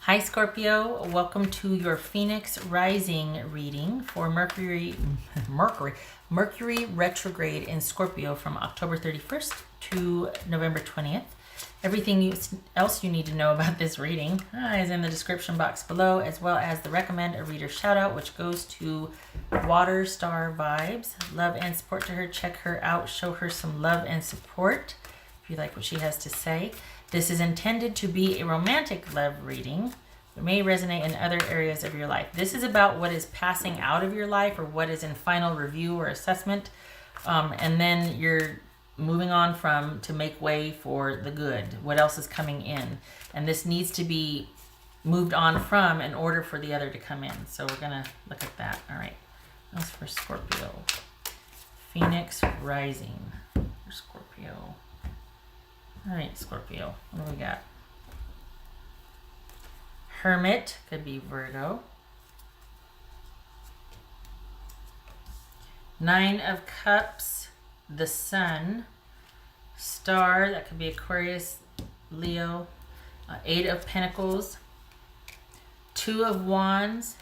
Hi Scorpio, welcome to your Phoenix Rising reading for Mercury retrograde in Scorpio from October 31st to November 20th. Everything else you need to know about this reading is in the description box below, as well as the recommend a reader shout out, which goes to Water Star Vibes. Love and support to her. Check her out. Show her some love and support if you like what she has to say. This is intended to be a romantic love reading. It may resonate in other areas of your life. This is about what is passing out of your life or what is in final review or assessment. And then you're moving on to make way for the good. What else is coming in? And this needs to be moved on from in order for the other to come in. So we're going to look at that. All right. That's for Scorpio. Phoenix Rising for Scorpio. All right, Scorpio, what do we got? Hermit, could be Virgo. Nine of Cups, the Sun. Star, that could be Aquarius, Leo. Eight of Pentacles. Two of Wands,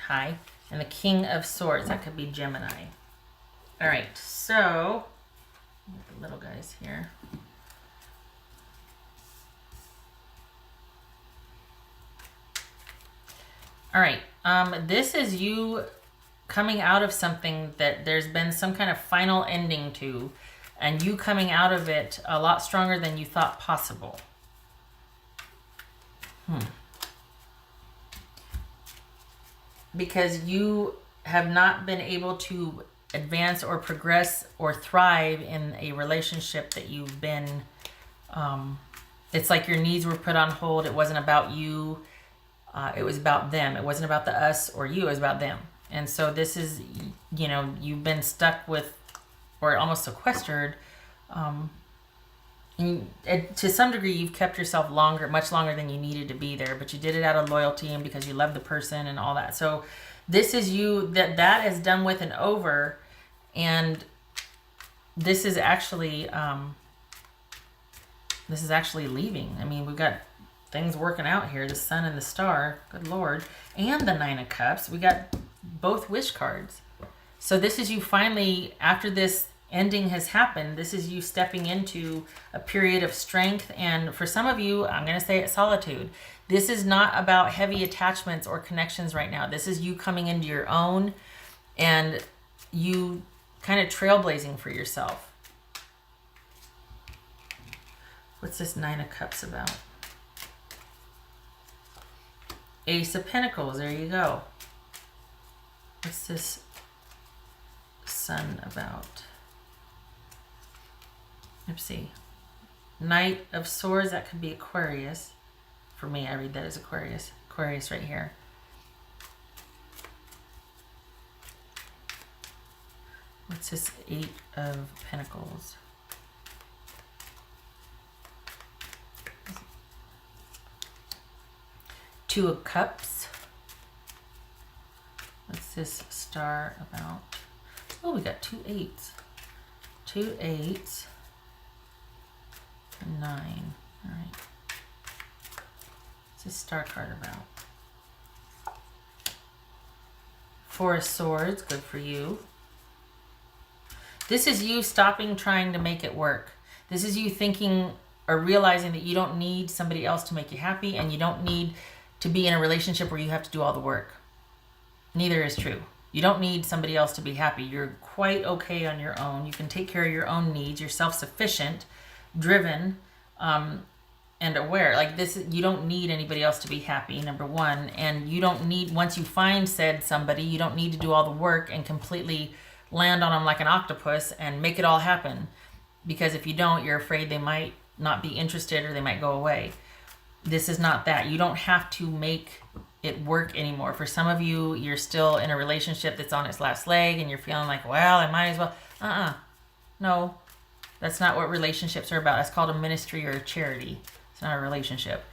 and the King of Swords, that could be Gemini. All right, so, the little guys here. All right, this is you coming out of something that there's been some kind of final ending to, and you coming out of it a lot stronger than you thought possible. Because you have not been able to advance or progress or thrive in a relationship that you've been, it's like your needs were put on hold. It wasn't about you. It was about them. It wasn't about the us or you. It was about them. And so this is, you've been stuck with, or almost sequestered. To some degree, you've kept yourself much longer than you needed to be there. But you did it out of loyalty and because you love the person and all that. So this is you, that is done with and over. And this is actually leaving. I mean, we've got things working out here, the Sun and the Star, good Lord, and the Nine of Cups. We got both wish cards. So this is you finally, after this ending has happened, this is you stepping into a period of strength. And for some of you, I'm going to say it, solitude. This is not about heavy attachments or connections right now. This is you coming into your own and you kind of trailblazing for yourself. What's this Nine of Cups about? Ace of Pentacles, there you go. What's this Sun about? Let's see. Knight of Swords, that could be Aquarius. For me, I read that as Aquarius. Aquarius right here. What's this Eight of Pentacles? Two of Cups. What's this Star about? Oh, we got two eights. Two eights. And nine. All right. What's this Star card about? Four of Swords. Good for you. This is you stopping trying to make it work. This is you thinking or realizing that you don't need somebody else to make you happy, and you don't need to be in a relationship where you have to do all the work. Neither is true. You don't need somebody else to be happy. You're quite okay on your own. You can take care of your own needs. You're self-sufficient, driven, and aware. Like this, you don't need anybody else to be happy, number one. And you don't need, once you find said somebody, you don't need to do all the work and completely land on them like an octopus and make it all happen. Because if you don't, you're afraid they might not be interested or they might go away. This is not that. You don't have to make it work anymore. For some of you, you're still in a relationship that's on its last leg and you're feeling like, well, I might as well. No, that's not what relationships are about. It's called a ministry or a charity. It's not a relationship.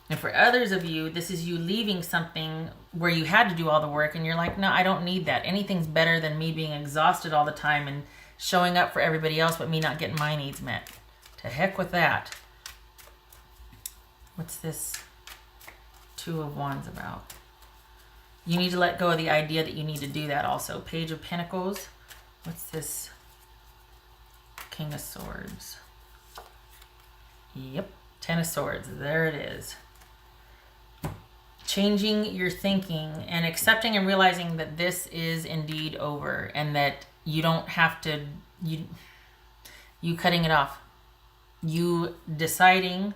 And for others of you, this is you leaving something where you had to do all the work and you're like, no, I don't need that. Anything's better than me being exhausted all the time and showing up for everybody else but me not getting my needs met. To heck with that. What's this? Two of Wands about? You need to let go of the idea that you need to do that also. Page of Pentacles. What's this? King of Swords. Yep. Ten of Swords. There it is. Changing your thinking and accepting and realizing that this is indeed over, and that you don't have to, you cutting it off. You deciding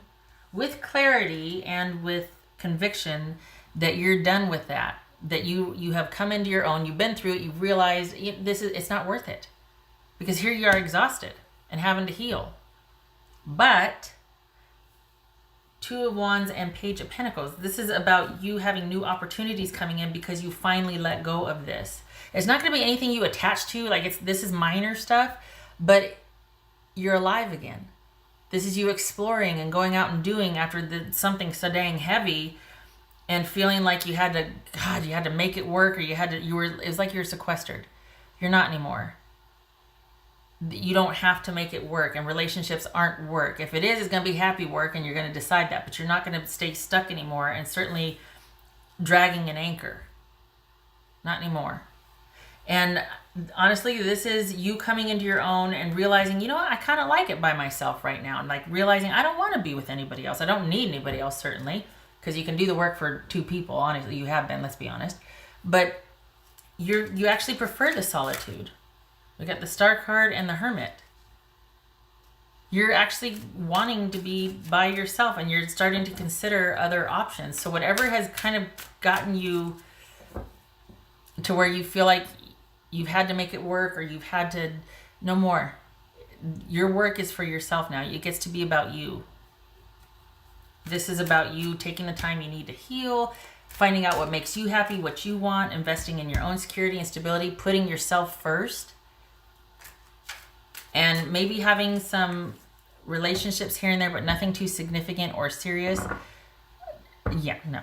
with clarity and with conviction that you're done with that. That you have come into your own, you've been through it, you've realized it's not worth it. Because here you are exhausted and having to heal. But Two of Wands and Page of Pentacles. This is about you having new opportunities coming in because you finally let go of this. It's not going to be anything you attach to, like this is minor stuff, but you're alive again. This is you exploring and going out and doing after something so dang heavy, and feeling like you had to make it work, or it was like you were sequestered. You're not anymore. You don't have to make it work, and relationships aren't work. If it is, it's going to be happy work, and you're going to decide that, but you're not going to stay stuck anymore, and certainly dragging an anchor. Not anymore. And honestly, this is you coming into your own and realizing, you know what, I kind of like it by myself right now. And like realizing I don't want to be with anybody else. I don't need anybody else, certainly, because you can do the work for two people. Honestly, you have been, let's be honest. But you actually prefer the solitude. We got the Star card and the Hermit. You're actually wanting to be by yourself, and you're starting to consider other options. So whatever has kind of gotten you to where you feel like you've had to make it work, or you've had to, no more. Your work is for yourself now. It gets to be about you. This is about you taking the time you need to heal, finding out what makes you happy, what you want, investing in your own security and stability, putting yourself first. And maybe having some relationships here and there, but nothing too significant or serious. Yeah, no.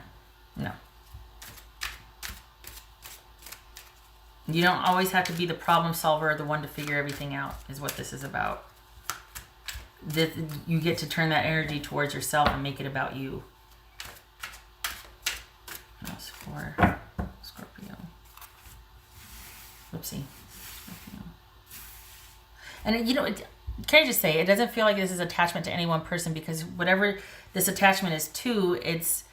You don't always have to be the problem solver or the one to figure everything out, is what this is about. You get to turn that energy towards yourself and make it about you. What else for Scorpio? Whoopsie. And can I just say, it doesn't feel like this is attachment to any one person, because whatever this attachment is to, it's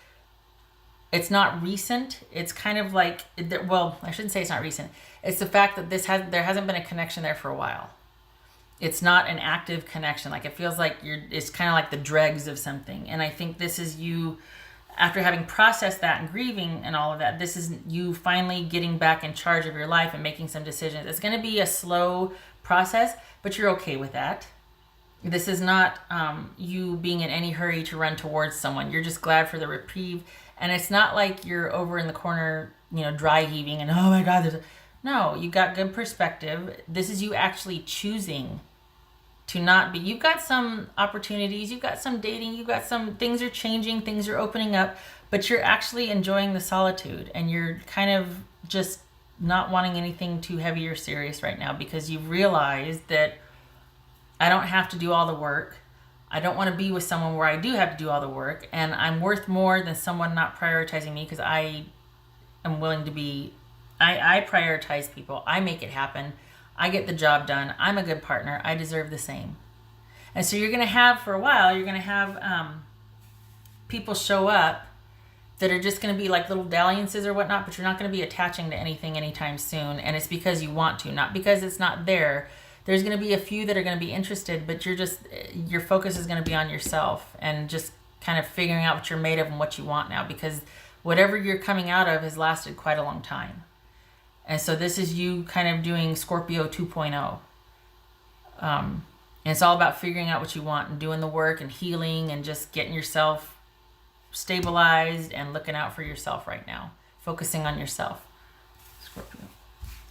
not recent. It's kind of like, well, I shouldn't say it's not recent. It's the fact that there hasn't been a connection there for a while. It's not an active connection. Like it feels like it's kind of like the dregs of something. And I think this is you, after having processed that and grieving and all of that, this is you finally getting back in charge of your life and making some decisions. It's going to be a slow process, but you're okay with that. This is not you being in any hurry to run towards someone. You're just glad for the reprieve. And it's not like you're over in the corner, dry heaving and, oh my God. No, you got good perspective. This is you actually choosing to not be. You've got some opportunities. You've got some dating. You've got some things are changing. Things are opening up. But you're actually enjoying the solitude. And you're kind of just not wanting anything too heavy or serious right now, because you've realized that I don't have to do all the work. I don't want to be with someone where I do have to do all the work, and I'm worth more than someone not prioritizing me, because I am willing to be, I prioritize people. I make it happen. I get the job done. I'm a good partner. I deserve the same. And so you're going to have, for a while, you're going to have people show up that are just going to be like little dalliances or whatnot, but you're not going to be attaching to anything anytime soon. And it's because you want to, not because it's not there. There's going to be a few that are going to be interested, but your focus is going to be on yourself and just kind of figuring out what you're made of and what you want now, because whatever you're coming out of has lasted quite a long time. And so this is you kind of doing Scorpio 2.0. And it's all about figuring out what you want and doing the work and healing and just getting yourself stabilized and looking out for yourself right now. Focusing on yourself. Scorpio.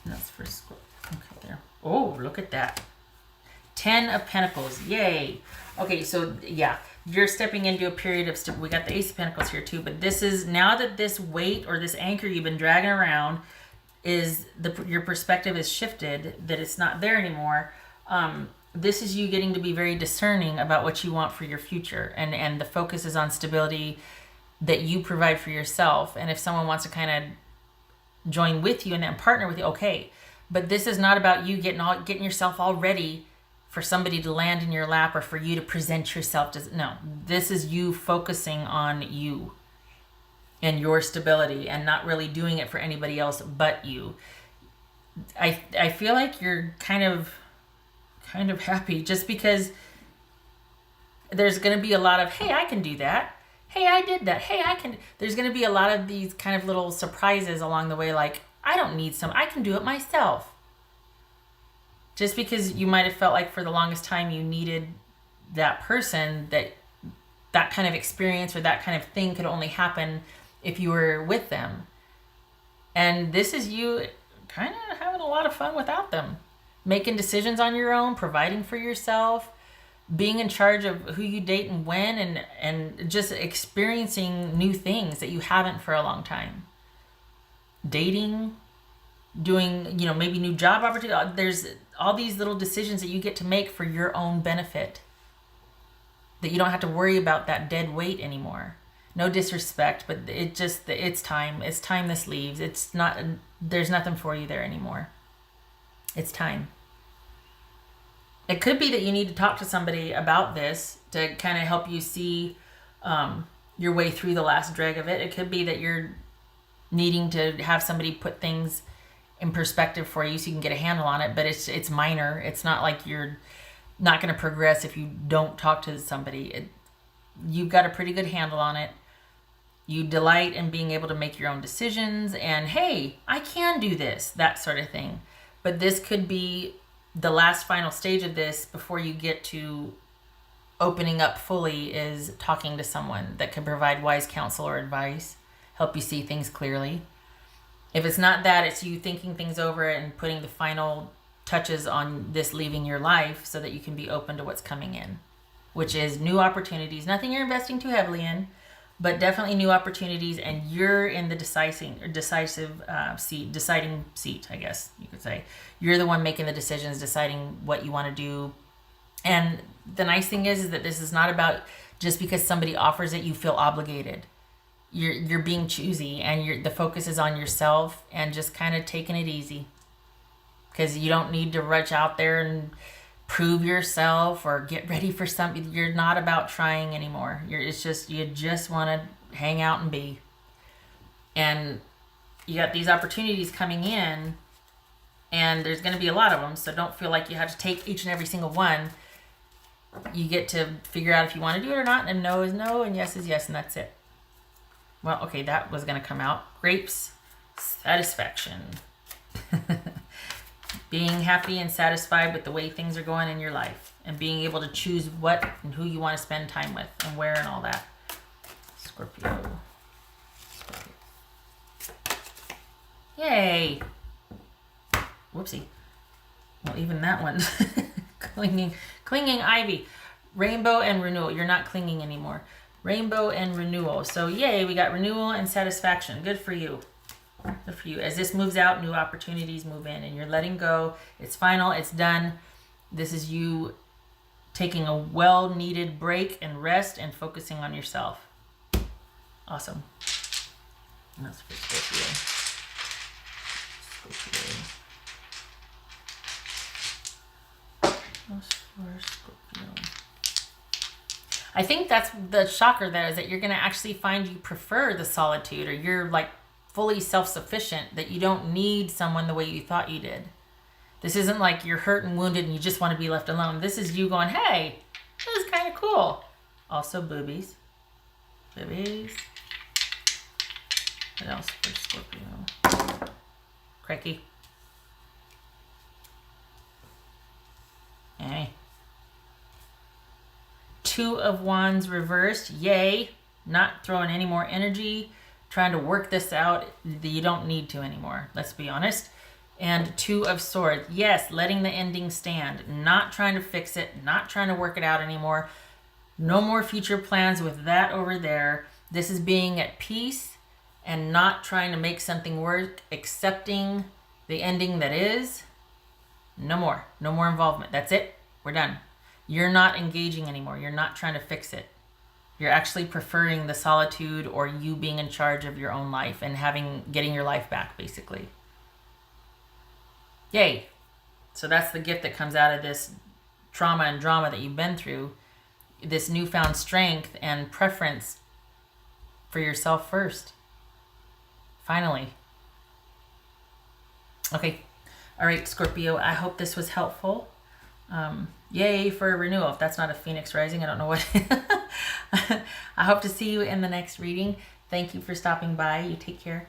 And that's for Scorpio. Okay, there. Oh, look at that. 10 of Pentacles. Yay. Okay, so yeah, you're stepping into a period of we got the Ace of Pentacles here too, but this is, now that this weight or this anchor you've been dragging around is, your perspective is shifted, that it's not there anymore. This is you getting to be very discerning about what you want for your future, and the focus is on stability that you provide for yourself. And if someone wants to kind of join with you and then partner with you, okay. But this is not about you getting yourself all ready for somebody to land in your lap or for you to present yourself to. No, this is you focusing on you and your stability and not really doing it for anybody else but you. I feel like you're kind of happy just because there's going to be a lot of, hey, I can do that. Hey, I did that. Hey, I can. There's going to be a lot of these kind of little surprises along the way. Like, I don't need I can do it myself. Just because you might have felt like for the longest time you needed that person, that kind of experience or that kind of thing could only happen if you were with them. And this is you kind of having a lot of fun without them. Making decisions on your own, providing for yourself, being in charge of who you date and when, and just experiencing new things that you haven't for a long time. Dating, doing, maybe new job opportunities. There's all these little decisions that you get to make for your own benefit. That you don't have to worry about that dead weight anymore. No disrespect, but it's time. It's time this leaves. There's nothing for you there anymore. It's time. It could be that you need to talk to somebody about this to kind of help you see your way through the last drag of it. It could be that you're needing to have somebody put things in perspective for you so you can get a handle on it, but it's minor. It's not like you're not going to progress if you don't talk to somebody. You've got a pretty good handle on it. You delight in being able to make your own decisions and, hey, I can do this, that sort of thing. But this could be the last final stage of this before you get to opening up fully, is talking to someone that can provide wise counsel or advice, help you see things clearly. If it's not that, it's you thinking things over and putting the final touches on this leaving your life so that you can be open to what's coming in, which is new opportunities. Nothing you're investing too heavily in, but definitely new opportunities, and you're in the deciding seat, I guess you could say. You're the one making the decisions, deciding what you want to do. And the nice thing is that this is not about just because somebody offers it, you feel obligated. You're being choosy, and the focus is on yourself and just kind of taking it easy, because you don't need to rush out there and prove yourself or get ready for something. You're not about trying anymore. You just want to hang out and be. And you got these opportunities coming in, and there's going to be a lot of them, so don't feel like you have to take each and every single one. You get to figure out if you want to do it or not, and no is no, and yes is yes, and that's it. Well, okay, that was going to come out. Grapes, satisfaction. Being happy and satisfied with the way things are going in your life, and being able to choose what and who you want to spend time with and where and all that. Scorpio. Yay. Whoopsie. Well, even that one. clinging ivy. Rainbow and renewal. You're not clinging anymore. Rainbow and renewal. So yay, we got renewal and satisfaction. Good for you. Good for you. As this moves out, new opportunities move in, and you're letting go. It's final. It's done. This is you taking a well-needed break and rest and focusing on yourself. Awesome. That's for Scorpio. That's for Scorpio. I think that's the shocker there, is that you're going to actually find you prefer the solitude, or you're like fully self-sufficient, that you don't need someone the way you thought you did. This isn't like you're hurt and wounded and you just want to be left alone. This is you going, hey, this is kind of cool. Also boobies. Boobies. What else for Scorpio? Crikey. Hey. Two of Wands reversed. Yay. Not throwing any more energy. Trying to work this out. You don't need to anymore. Let's be honest. And Two of Swords. Yes, letting the ending stand. Not trying to fix it. Not trying to work it out anymore. No more future plans with that over there. This is being at peace and not trying to make something work. Accepting the ending that is. No more. No more involvement. That's it. We're done. You're not engaging anymore. You're not trying to fix it. You're actually preferring the solitude or you being in charge of your own life and getting your life back, basically. Yay. So that's the gift that comes out of this trauma and drama that you've been through. This newfound strength and preference for yourself first. Finally. Okay. All right, Scorpio, I hope this was helpful. Yay for a renewal. If that's not a Phoenix rising, I don't know what. I hope to see you in the next reading. Thank you for stopping by. You take care.